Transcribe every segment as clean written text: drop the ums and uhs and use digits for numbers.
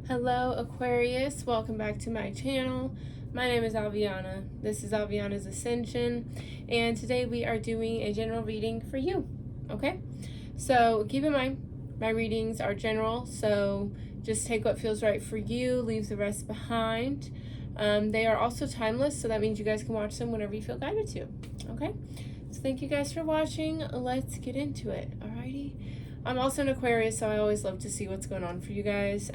Hello Aquarius, welcome back to my channel. My name is Aviana. This is Aviana's Ascension, and today we are doing a general reading for you, okay? So keep in mind, my readings are general, so just take what feels right for you, leave the rest behind. They are also timeless, so that means you guys can watch them whenever you feel guided to, okay? So thank you guys for watching. Let's get into it, alrighty? I'm also an Aquarius, so I always love to see what's going on for you guys.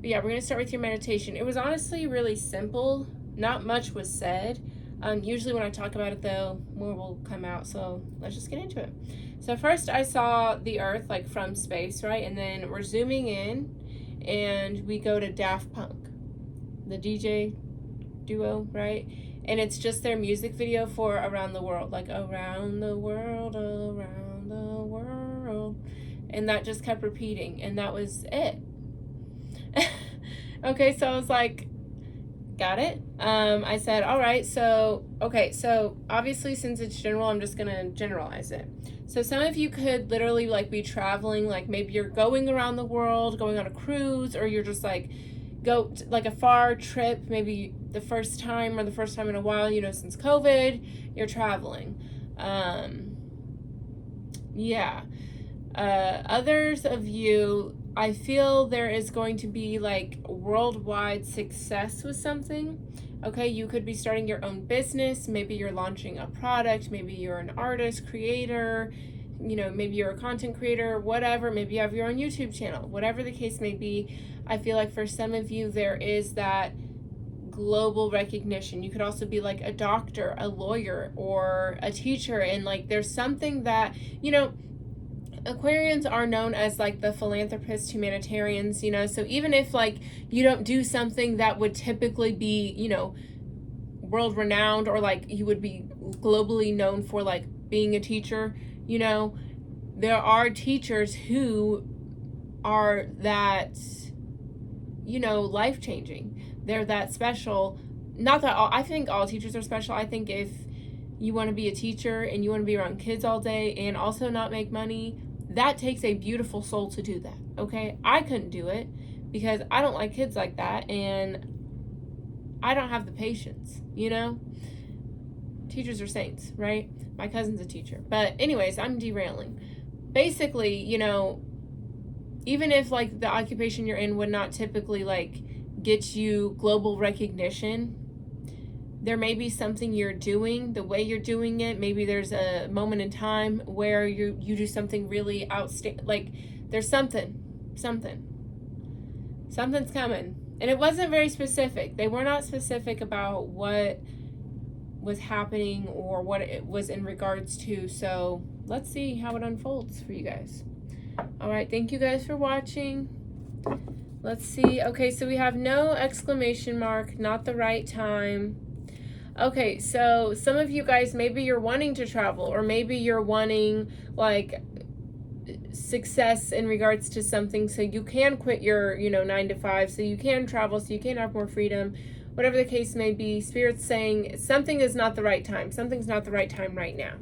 But yeah, we're going to start with your meditation. It was honestly really simple. Not much was said. Usually when I talk about it, though, more will come out. So let's just get into it. So first I saw the Earth, like from space, right? And then we're zooming in, and we go to Daft Punk, the DJ duo, right? And it's just their music video for Around the World, like around the world, around the world. And that just kept repeating, and that was it. Okay, so I was like, got it. I said, all right, so obviously since it's general, I'm just gonna generalize it. So some of you could literally like be traveling, like maybe you're going around the world, going on a cruise, or you're just like like a far trip, maybe the first time in a while, since COVID, you're traveling. Others of you, I feel there is going to be like worldwide success with something. Okay, you could be starting your own business. Maybe you're launching a product. Maybe you're an artist, creator. Maybe you're a content creator, whatever. Maybe you have your own YouTube channel. Whatever the case may be, I feel like for some of you, there is that global recognition. You could also be like a doctor, a lawyer, or a teacher. And like there's something that, Aquarians are known as like the philanthropist humanitarians, so even if like you don't do something that would typically be, world renowned, or like you would be globally known for like being a teacher, there are teachers who are that, life-changing. They're that special. Not that I think all teachers are special. I think if you want to be a teacher and you want to be around kids all day and also not make money, that takes a beautiful soul to do that, okay? I couldn't do it because I don't like kids like that, and I don't have the patience, Teachers are saints, right? My cousin's a teacher. But anyways, I'm derailing. Basically, even if like the occupation you're in would not typically like get you global recognition, there may be something you're doing, the way you're doing it. Maybe there's a moment in time where you do something really outstanding. Like there's something's coming. And it wasn't very specific. They were not specific about what was happening or what it was in regards to. So let's see how it unfolds for you guys. All right, thank you guys for watching. Let's see. Okay, so we have no exclamation mark, not the right time. Okay, so some of you guys, maybe you're wanting to travel, or maybe you're wanting like success in regards to something, so you can quit your 9 to 5, so you can travel, so you can have more freedom. Whatever the case may be, Spirit's saying something is not the right time. Something's not the right time right now.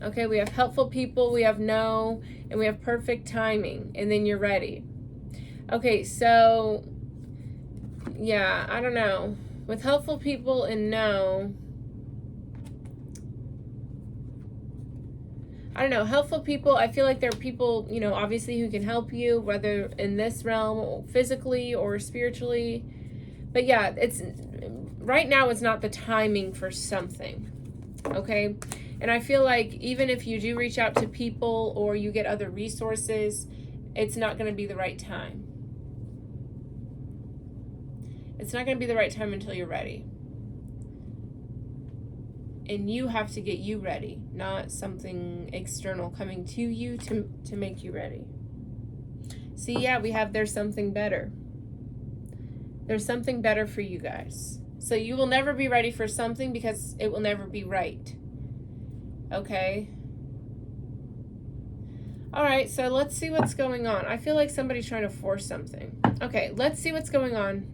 Okay, we have helpful people, we have no, and we have perfect timing, and then you're ready. Okay, so yeah, I don't know. With helpful people and no, I don't know, helpful people, I feel like there are people, obviously who can help you, whether in this realm, physically or spiritually. But yeah, right now it's not the timing for something, okay? And I feel like even if you do reach out to people or you get other resources, it's not going to be the right time. It's not going to be the right time until you're ready. And you have to get you ready, not something external coming to you to make you ready. See, yeah, we have there's something better. There's something better for you guys. So you will never be ready for something because it will never be right. Okay? All right, so let's see what's going on. I feel like somebody's trying to force something. Okay, let's see what's going on.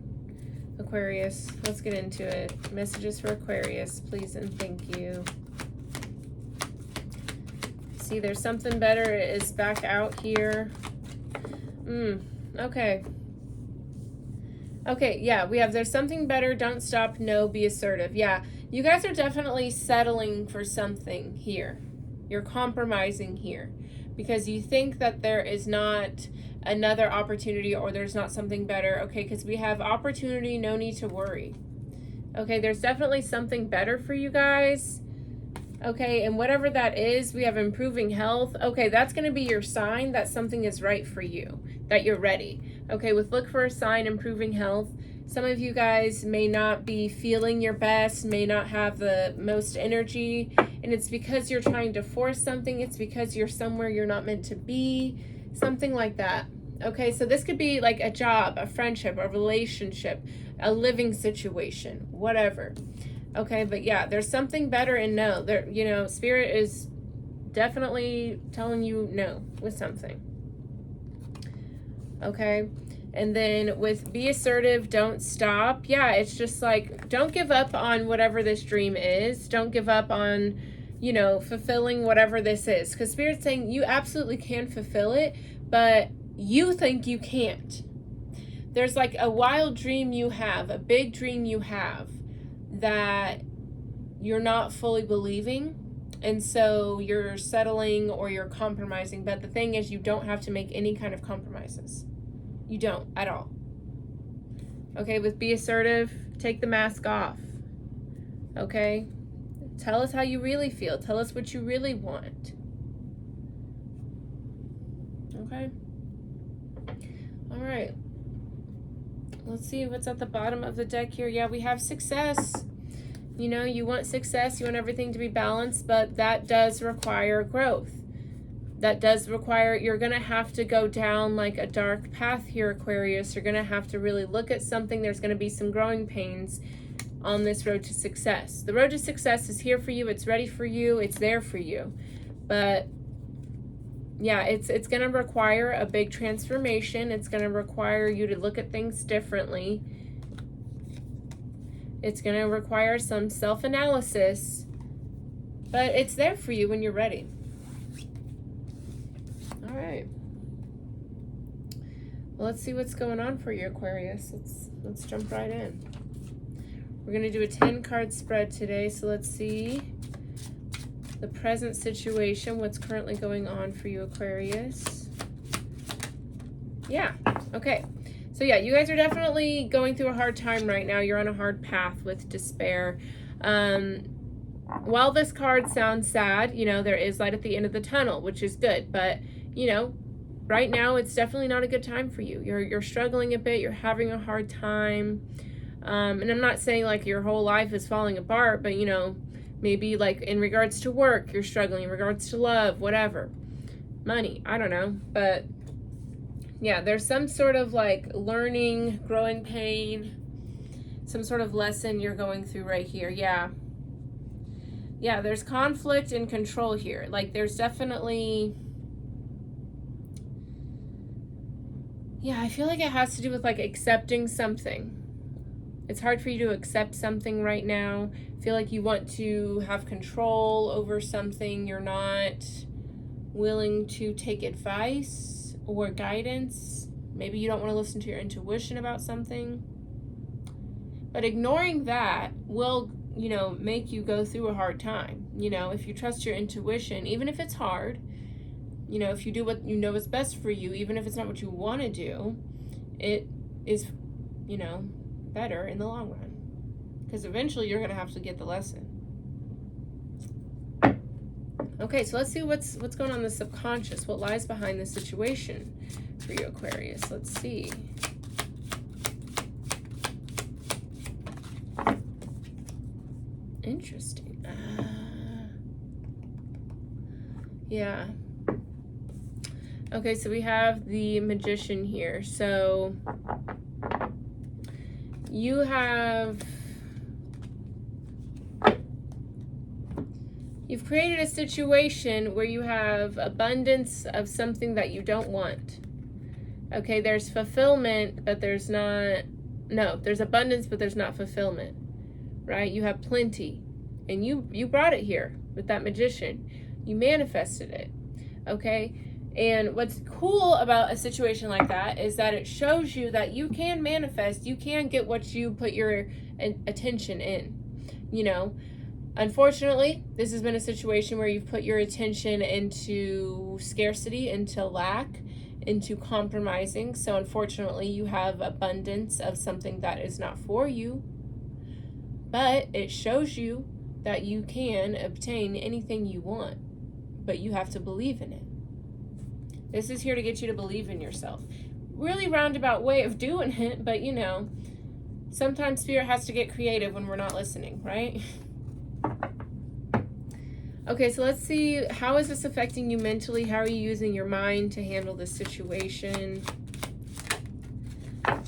Aquarius, let's get into it. Messages for Aquarius, please and thank you. See, there's something better is back out here. Okay. Okay, yeah, we have there's something better, don't stop, no, be assertive. Yeah, you guys are definitely settling for something here. You're compromising here because you think that there is not another opportunity or there's not something better. Okay, because we have opportunity, no need to worry. Okay, there's definitely something better for you guys. Okay, and whatever that is, we have improving health. Okay, that's going to be your sign that something is right for you, that you're ready. Okay, with look for a sign, improving health. Some of you guys may not be feeling your best, may not have the most energy, and it's because you're trying to force something. It's because you're somewhere you're not meant to be, something like that. Okay, so this could be like a job, a friendship, a relationship, a living situation, whatever. Okay, but yeah, there's something better in no. There, you know, Spirit is definitely telling you no with something. Okay, and then with be assertive, don't stop. Yeah, it's just like, don't give up on whatever this dream is. Don't give up on, you know, fulfilling whatever this is. Because Spirit's saying you absolutely can fulfill it, but you think you can't. There's like a wild dream you have, a big dream you have that you're not fully believing, and so you're settling or you're compromising. But the thing is, you don't have to make any kind of compromises. You don't at all. Okay, with be assertive, take the mask off. Okay, tell us how you really feel. Tell us what you really want. Okay, all right, let's see what's at the bottom of the deck here. Yeah, we have success. You know, you want success, you want everything to be balanced, but that does require growth. That does require, you're going to have to go down like a dark path here, Aquarius. You're going to have to really look at something. There's going to be some growing pains on this road to success. The road to success is here for you. It's ready for you. It's there for you. But yeah, it's going to require a big transformation. It's going to require you to look at things differently. It's going to require some self-analysis, but it's there for you when you're ready. All right. Well, let's see what's going on for you, Aquarius. Let's jump right in. We're going to do a 10-card spread today, so let's see the present situation, what's currently going on for you, Aquarius. Yeah, okay. So yeah, you guys are definitely going through a hard time right now. You're on a hard path with despair. While this card sounds sad, you know, there is light at the end of the tunnel, which is good. But, you know, right now it's definitely not a good time for you. You're struggling a bit. You're having a hard time. And I'm not saying like your whole life is falling apart, but, you know, maybe like in regards to work, you're struggling. In regards to love, whatever. Money, I don't know. But yeah, there's some sort of like learning, growing pain, some sort of lesson you're going through right here. Yeah. Yeah, there's conflict and control here. Like there's definitely, yeah, I feel like it has to do with like accepting something. It's hard for you to accept something right now. I feel like you want to have control over something. You're not willing to take advice or guidance. Maybe you don't want to listen to your intuition about something. But ignoring that will, you know, make you go through a hard time. You know, if you trust your intuition, even if it's hard, you know, if you do what you know is best for you, even if it's not what you want to do, it is, you know, better in the long run. Because eventually you're going to have to get the lesson. Okay, so let's see what's going on in the subconscious. What lies behind the situation for you, Aquarius? Let's see. Interesting. Yeah. Okay, so we have the Magician here. So you have... You've created a situation where you have abundance of something that you don't want. Okay, there's fulfillment, but there's not... No, there's abundance, but there's not fulfillment. Right? You have plenty. And you brought it here with that Magician. You manifested it. Okay? And what's cool about a situation like that is that it shows you that you can manifest, you can get what you put your attention in, you know. Unfortunately, this has been a situation where you've put your attention into scarcity, into lack, into compromising. So unfortunately, you have abundance of something that is not for you. But it shows you that you can obtain anything you want, but you have to believe in it. This is here to get you to believe in yourself. Really roundabout way of doing it, but you know, sometimes spirit has to get creative when we're not listening, right? Okay, so let's see, how is this affecting you mentally? How are you using your mind to handle this situation?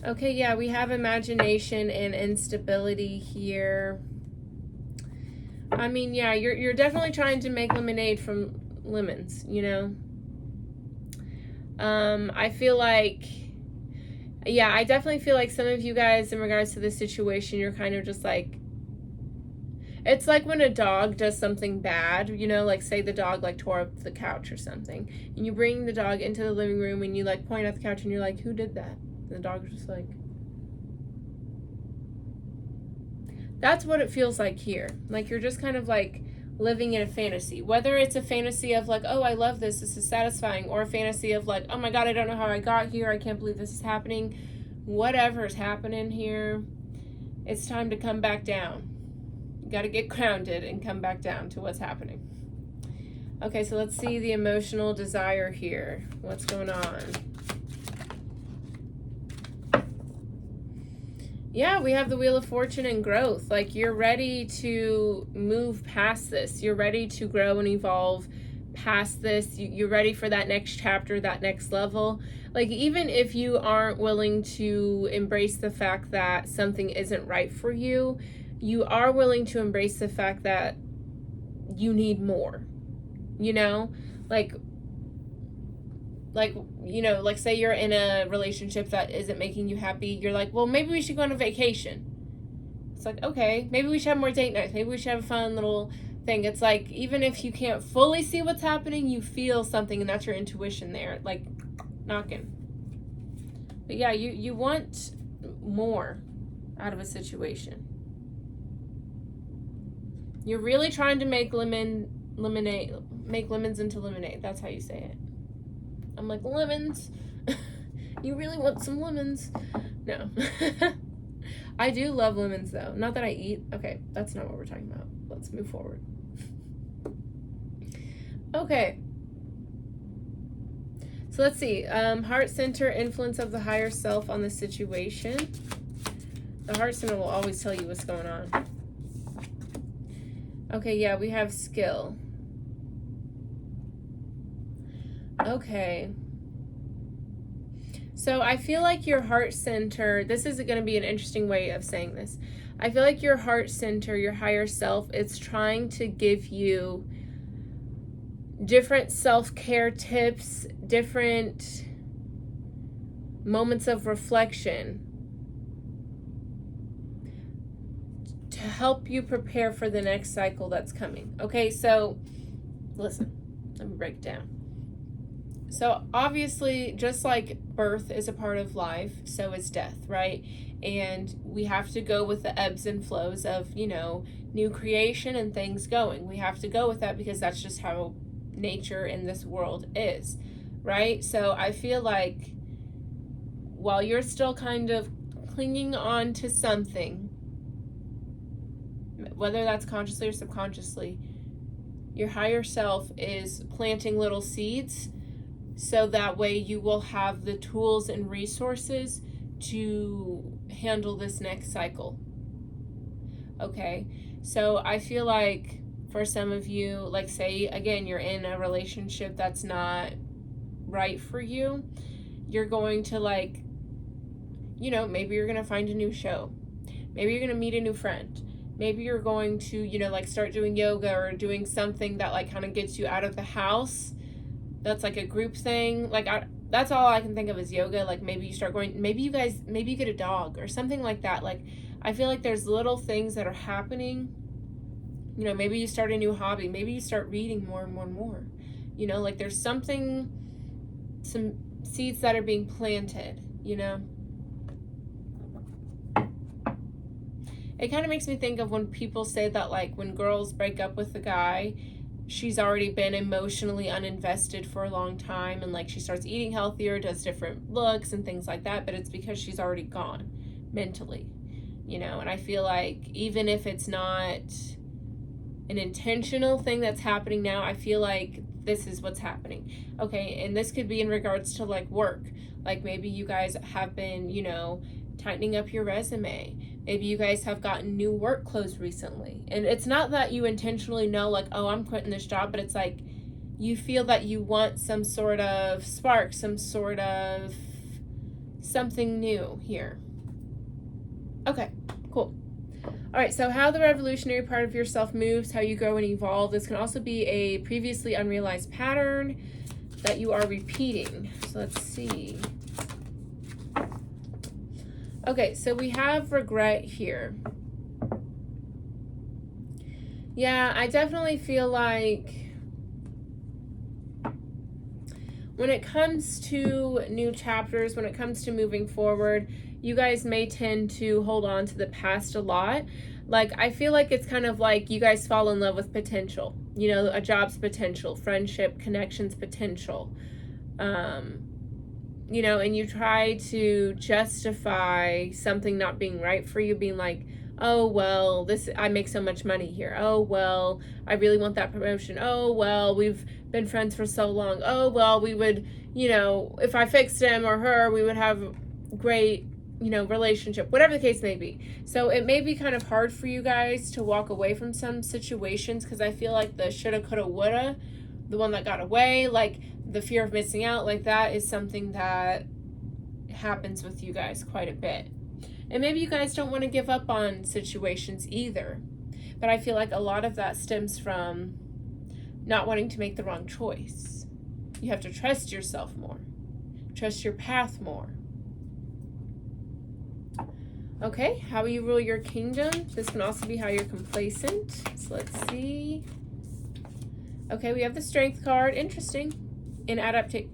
Okay, yeah, we have imagination and instability here. I mean, yeah, you're definitely trying to make lemonade from lemons, you know? I feel like, yeah, I definitely feel like some of you guys, in regards to this situation, you're kind of just like, it's like when a dog does something bad, you know, like say the dog like tore up the couch or something, and you bring the dog into the living room and you like point at the couch and you're like, who did that? And the dog's just like, that's what it feels like here. Like you're just kind of like living in a fantasy, whether it's a fantasy of like, oh, I love this is satisfying, or a fantasy of like, oh my God, I don't know how I got here, I can't believe this is happening. Whatever's happening here, it's time to come back down. You got to get grounded and come back down to what's happening. Okay, so let's see the emotional desire here. What's going on? Yeah, we have the Wheel of Fortune and growth. Like you're ready to move past this. You're ready to grow and evolve past this. You're ready for that next chapter, that next level. Like even if you aren't willing to embrace the fact that something isn't right for you, you are willing to embrace the fact that you need more, you know, like, you know, like say you're in a relationship that isn't making you happy. You're like, well, maybe we should go on a vacation. It's like, okay, maybe we should have more date nights. Maybe we should have a fun little thing. It's like, even if you can't fully see what's happening, you feel something, and that's your intuition there, like knocking. But yeah, you want more out of a situation. You're really trying to make make lemons into lemonade. That's how you say it. I'm like, lemons? You really want some lemons? No. I do love lemons though. Not that I eat. Okay, that's not what we're talking about. Let's move forward. Okay. So let's see. Heart center, influence of the higher self on the situation. The heart center will always tell you what's going on. Okay, yeah, we have skill. Okay. So I feel like your heart center, this is going to be an interesting way of saying this. I feel like your heart center, your higher self, it's trying to give you different self-care tips, different moments of reflection to help you prepare for the next cycle that's coming. Okay, so listen, let me break it down. So obviously, just like birth is a part of life, so is death, right? And we have to go with the ebbs and flows of, you know, new creation and things going. We have to go with that because that's just how nature in this world is, right? So I feel like while you're still kind of clinging on to something, whether that's consciously or subconsciously, your higher self is planting little seeds so that way you will have the tools and resources to handle this next cycle. Okay, so I feel like for some of you, like say again, you're in a relationship that's not right for you, you're going to like, you know, maybe you're going to find a new show. Maybe you're going to meet a new friend. Maybe you're going to, you know, like start doing yoga or doing something that like kind of gets you out of the house. That's like a group thing. Like that's all I can think of is yoga. Like maybe you start going, maybe you get a dog or something like that. Like I feel like there's little things that are happening. You know, maybe you start a new hobby. Maybe you start reading more and more and more. You know, like there's something some seeds that are being planted, you know. It kind of makes me think of when people say that, like, when girls break up with a guy, she's already been emotionally uninvested for a long time, and like she starts eating healthier, does different looks and things like that, but it's because she's already gone mentally, you know. And I feel like even if it's not an intentional thing that's happening now, I feel like this is what's happening. Okay, and this could be in regards to like work. Like maybe you guys have been, you know, tightening up your resume. Maybe you guys have gotten new work clothes recently. And it's not that you intentionally know, like, oh, I'm quitting this job, but it's like you feel that you want some sort of spark, some sort of something new here. Okay, cool. All right, so how the revolutionary part of yourself moves, how you grow and evolve. This can also be a previously unrealized pattern that you are repeating. So let's see. Okay, so we have regret here. Yeah, I definitely feel like when it comes to new chapters, when it comes to moving forward, you guys may tend to hold on to the past a lot. Like, I feel like it's kind of like you guys fall in love with potential. You know, a job's potential, friendship, connections potential. You know, and you try to justify something not being right for you, being like, oh, well, I make so much money here. Oh, well, I really want that promotion. Oh, well, we've been friends for so long. Oh, well, we would, you know, if I fixed him or her, we would have a great, you know, relationship, whatever the case may be. So it may be kind of hard for you guys to walk away from some situations, because I feel like the shoulda, coulda, woulda, the one that got away, like the fear of missing out, like that is something that happens with you guys quite a bit. And maybe you guys don't want to give up on situations either, but I feel like a lot of that stems from not wanting to make the wrong choice. You have to trust yourself more, trust your path more. Okay, how you rule your kingdom. This can also be how you're complacent. So let's see. Okay, we have the strength card. Interesting. In adaptation.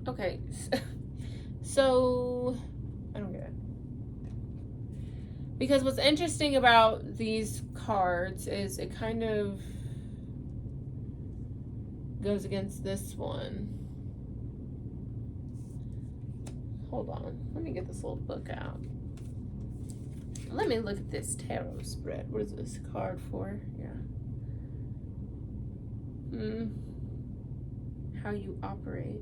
Okay, so I don't get it. Because what's interesting about these cards is it kind of goes against this one. Hold on, let me get this little book out. Let me look at this tarot spread. What is this card for? Yeah. How you operate.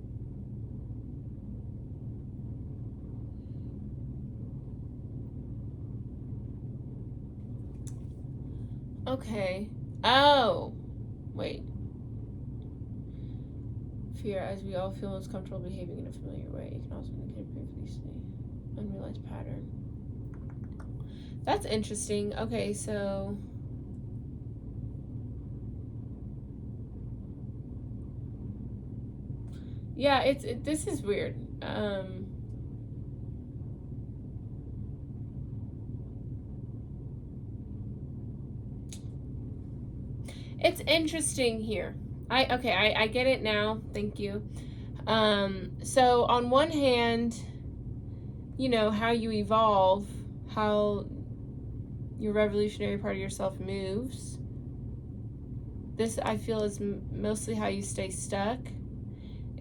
Okay. Oh, wait. Fear, as we all feel most comfortable behaving in a familiar way. It can also indicate a previously unrealized pattern. That's interesting. Okay, so yeah, this is weird. It's interesting here. I get it now. Thank you. So on one hand, you know, how you evolve, how your revolutionary part of yourself moves. This, I feel, is mostly how you stay stuck,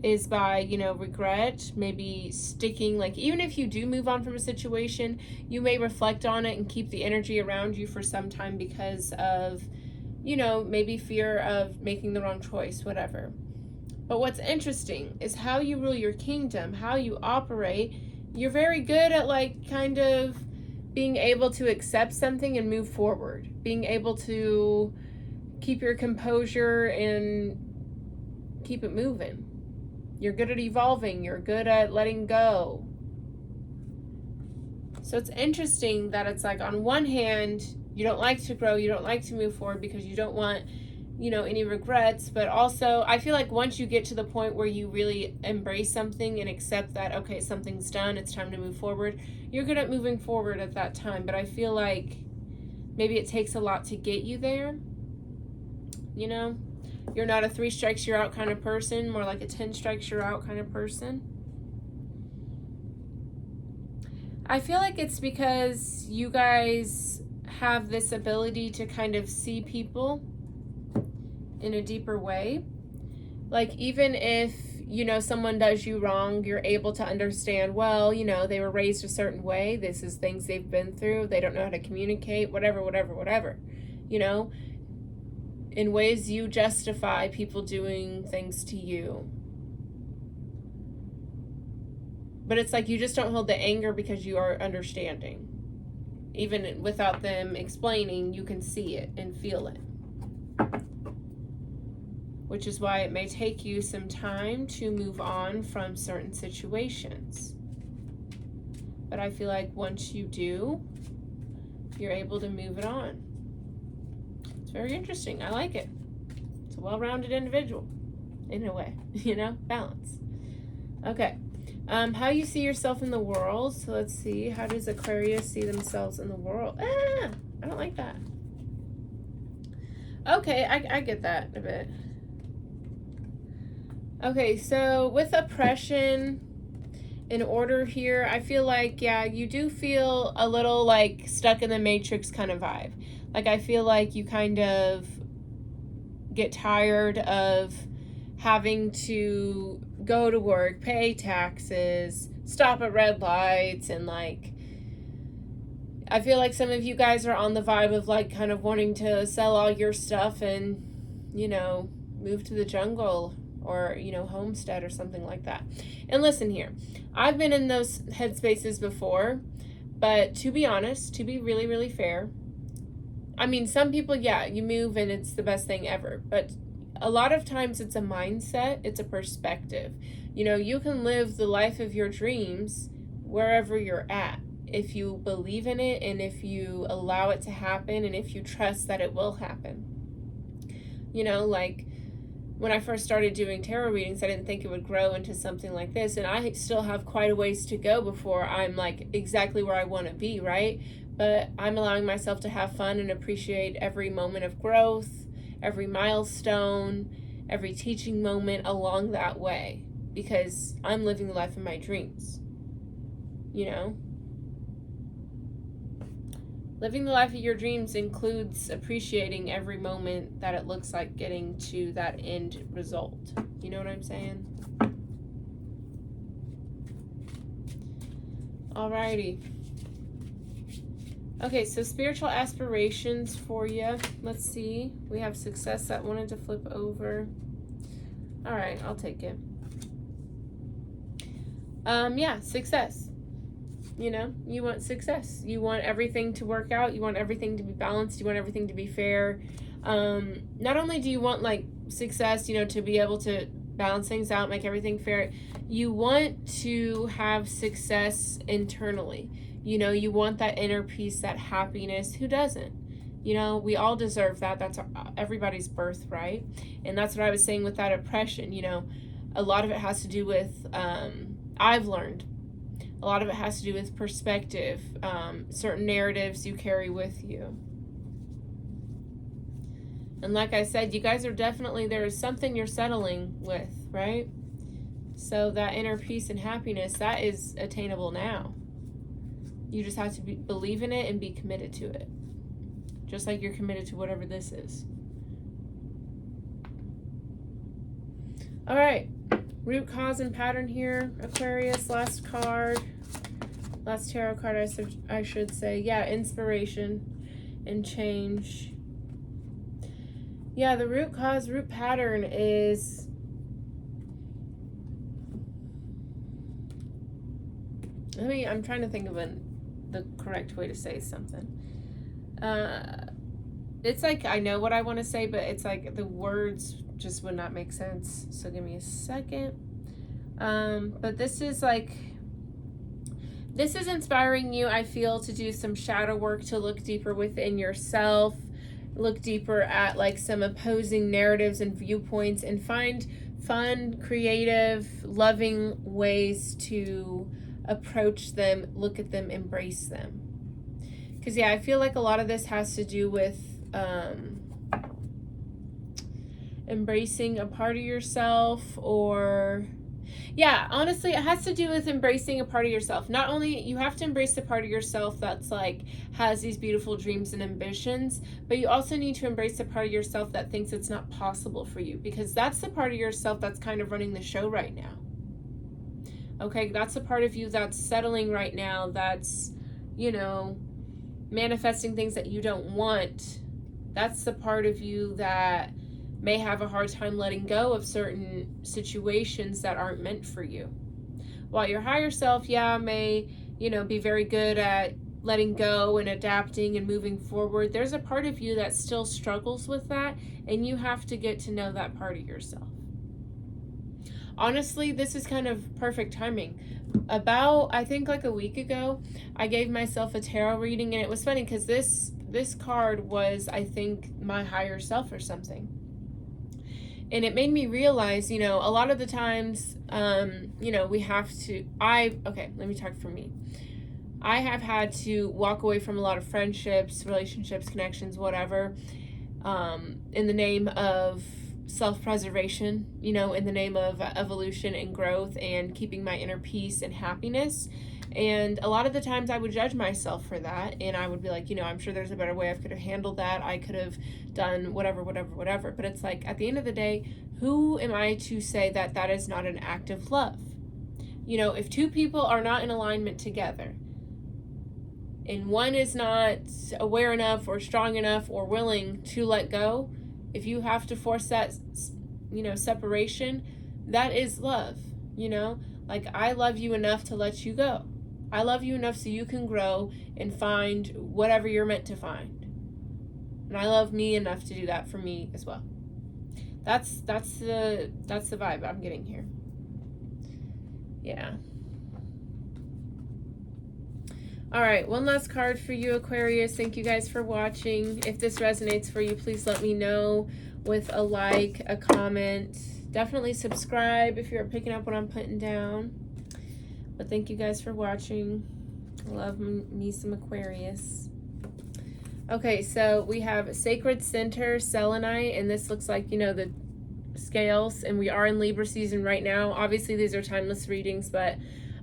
is by, you know, regret, maybe sticking, like, even if you do move on from a situation, you may reflect on it and keep the energy around you for some time because of, you know, maybe fear of making the wrong choice, whatever. But what's interesting is how you rule your kingdom, how you operate. You're very good at, like, kind of being able to accept something and move forward, being able to keep your composure and keep it moving. You're good at evolving. You're good at letting go. So it's interesting that it's like, on one hand, you don't like to grow, you don't like to move forward because you don't want, you know, any regrets. But also, I feel like once you get to the point where you really embrace something and accept that, okay, something's done, it's time to move forward, you're good at moving forward at that time. But I feel like maybe it takes a lot to get you there, you know? You're not a 3 strikes you're out kind of person, more like a 10 strikes you're out kind of person. I feel like it's because you guys have this ability to kind of see people in a deeper way. Like, even if, you know, someone does you wrong, you're able to understand, well, you know, they were raised a certain way. This is things they've been through. They don't know how to communicate, whatever. You know, in ways you justify people doing things to you. But it's like you just don't hold the anger because you are understanding. Even without them explaining, you can see it and feel it. Which is why it may take you some time to move on from certain situations. But I feel like once you do, you're able to move it on. It's very interesting. I like it. It's a well-rounded individual, in a way, you know, balance. Okay. How you see yourself in the world. So let's see. How does Aquarius see themselves in the world? I don't like that. Okay, I get that a bit. Okay, so with oppression in order here, I feel like, yeah, you do feel a little like stuck in the Matrix kind of vibe. Like, I feel like you kind of get tired of having to go to work, pay taxes, stop at red lights, and like, I feel like some of you guys are on the vibe of like kind of wanting to sell all your stuff and, you know, move to the jungle or, you know, homestead or something like that. And listen here, I've been in those headspaces before, but to be honest, to be really, really fair, I mean, some people, yeah, you move and it's the best thing ever, but a lot of times it's a mindset, it's a perspective. You know, you can live the life of your dreams wherever you're at if you believe in it and if you allow it to happen and if you trust that it will happen. You know, like when I first started doing tarot readings, I didn't think it would grow into something like this, and I still have quite a ways to go before I'm like exactly where I want to be, right? But I'm allowing myself to have fun and appreciate every moment of growth, every milestone, every teaching moment along that way, because I'm living the life of my dreams, you know? Living the life of your dreams includes appreciating every moment that it looks like getting to that end result. You know what I'm saying? Alrighty. Okay, so spiritual aspirations for you. Let's see. We have success that wanted to flip over. All right, I'll take it. Yeah, success. You know, you want success. You want everything to work out. You want everything to be balanced. You want everything to be fair. Not only do you want like success, you know, to be able to balance things out, make everything fair, you want to have success internally. You know, you want that inner peace, that happiness. Who doesn't? You know, we all deserve that. That's everybody's birthright. And that's what I was saying with that oppression. You know, a lot of it has to do with, I've learned, a lot of it has to do with perspective, certain narratives you carry with you. And like I said, you guys are definitely, there is something you're settling with, right? So that inner peace and happiness, that is attainable now. You just have to believe in it and be committed to it. Just like you're committed to whatever this is. All right. Root cause and pattern here, Aquarius. Last card. Last tarot card, I should say. Yeah, inspiration and change. Yeah, the root cause, root pattern is... I'm trying to think of the correct way to say something. It's like I know what I want to say, but it's like the words just would not make sense. So give me a second. But this is inspiring you, I feel, to do some shadow work, to look deeper within yourself, look deeper at like some opposing narratives and viewpoints, and find fun, creative, loving ways to approach them, look at them, embrace them. Because yeah, I feel like a lot of this has to do with embracing a part of yourself, or yeah, honestly, it has to do with embracing a part of yourself. Not only you have to embrace the part of yourself that's like has these beautiful dreams and ambitions, but you also need to embrace the part of yourself that thinks it's not possible for you, because that's the part of yourself that's kind of running the show right now. Okay, that's the part of you that's settling right now, that's, manifesting things that you don't want. That's the part of you that may have a hard time letting go of certain situations that aren't meant for you. While your higher self, may, be very good at letting go and adapting and moving forward, there's a part of you that still struggles with that, and you have to get to know that part of yourself. Honestly, this is kind of perfect timing. About, I think like a week ago, I gave myself a tarot reading, and it was funny because this card was, I think, my higher self or something. And it made me realize, a lot of the times, we have to, let me talk for me. I have had to walk away from a lot of friendships, relationships, connections, whatever, in the name of self-preservation, in the name of evolution and growth and keeping my inner peace and happiness. And a lot of the times I would judge myself for that, and I would be like, I'm sure there's a better way I could have handled that. I could have done whatever. But it's like, at the end of the day, who am I to say that that is not an act of love? If two people are not in alignment together, and one is not aware enough or strong enough or willing to let go, if you have to force that, separation, that is love, Like, I love you enough to let you go. I love you enough so you can grow and find whatever you're meant to find. And I love me enough to do that for me as well. That's the vibe I'm getting here. Yeah. All right, one last card for you, Aquarius. Thank you guys for watching. If this resonates for you, please let me know with a like, a comment. Definitely subscribe if you're picking up what I'm putting down. But thank you guys for watching. I love me some Aquarius. Okay, so we have Sacred Center, Selenite, and this looks like, the scales, and we are in Libra season right now. Obviously, these are timeless readings, but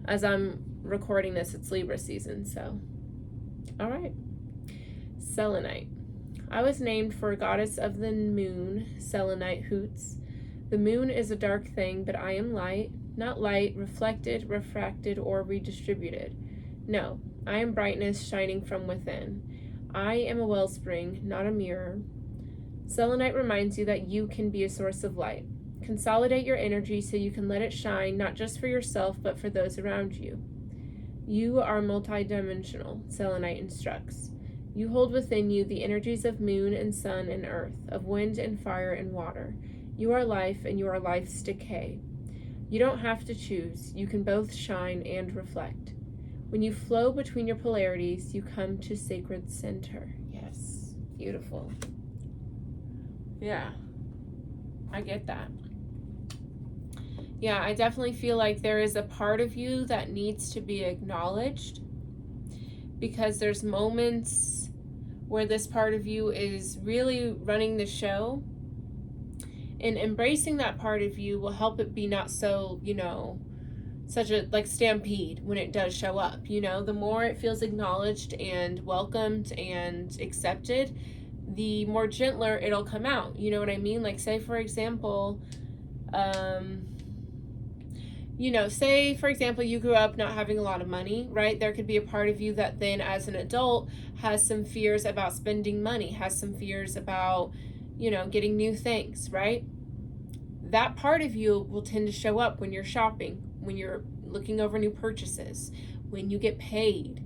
as I'm recording this, it's Libra season, so. All right. Selenite. I was named for a goddess of the moon, Selenite hoots. The moon is a dark thing, but I am light. Not light, reflected, refracted, or redistributed. No, I am brightness shining from within. I am a wellspring, not a mirror. Selenite reminds you that you can be a source of light. Consolidate your energy so you can let it shine, not just for yourself, but for those around you. You are multidimensional, Selenite instructs. You hold within you the energies of moon and sun and earth, of wind and fire and water. You are life, and you are life's decay. You don't have to choose. You can both shine and reflect. When you flow between your polarities, you come to Sacred Center. Yes, beautiful. Yeah, I get that. Yeah, I definitely feel like there is a part of you that needs to be acknowledged, because there's moments where this part of you is really running the show, and embracing that part of you will help it be not so, such a like stampede when it does show up. The more it feels acknowledged and welcomed and accepted, the more gentler it'll come out. You know what I mean? Like, say for example, say for example you grew up not having a lot of money, right? There could be a part of you that then as an adult has some fears about spending money, has some fears about, getting new things, right? That part of you will tend to show up when you're shopping, when you're looking over new purchases, when you get paid,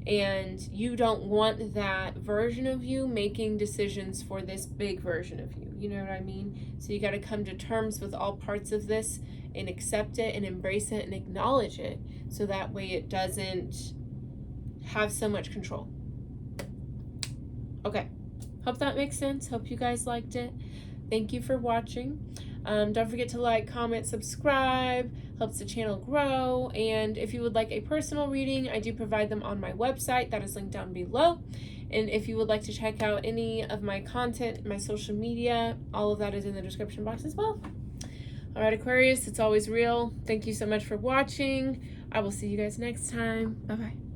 and you don't want that version of you making decisions for this big version of you. You know what I mean? So you got to come to terms with all parts of this and accept it and embrace it and acknowledge it, so that way it doesn't have so much control. Okay. Hope that makes sense. Hope you guys liked it. Thank you for watching. Don't forget to like, comment, subscribe. helps the channel grow. And if you would like a personal reading, I do provide them on my website. That is linked down below. And if you would like to check out any of my content, my social media, all of that is in the description box as well. All right, Aquarius, it's always real. Thank you so much for watching. I will see you guys next time. Bye-bye.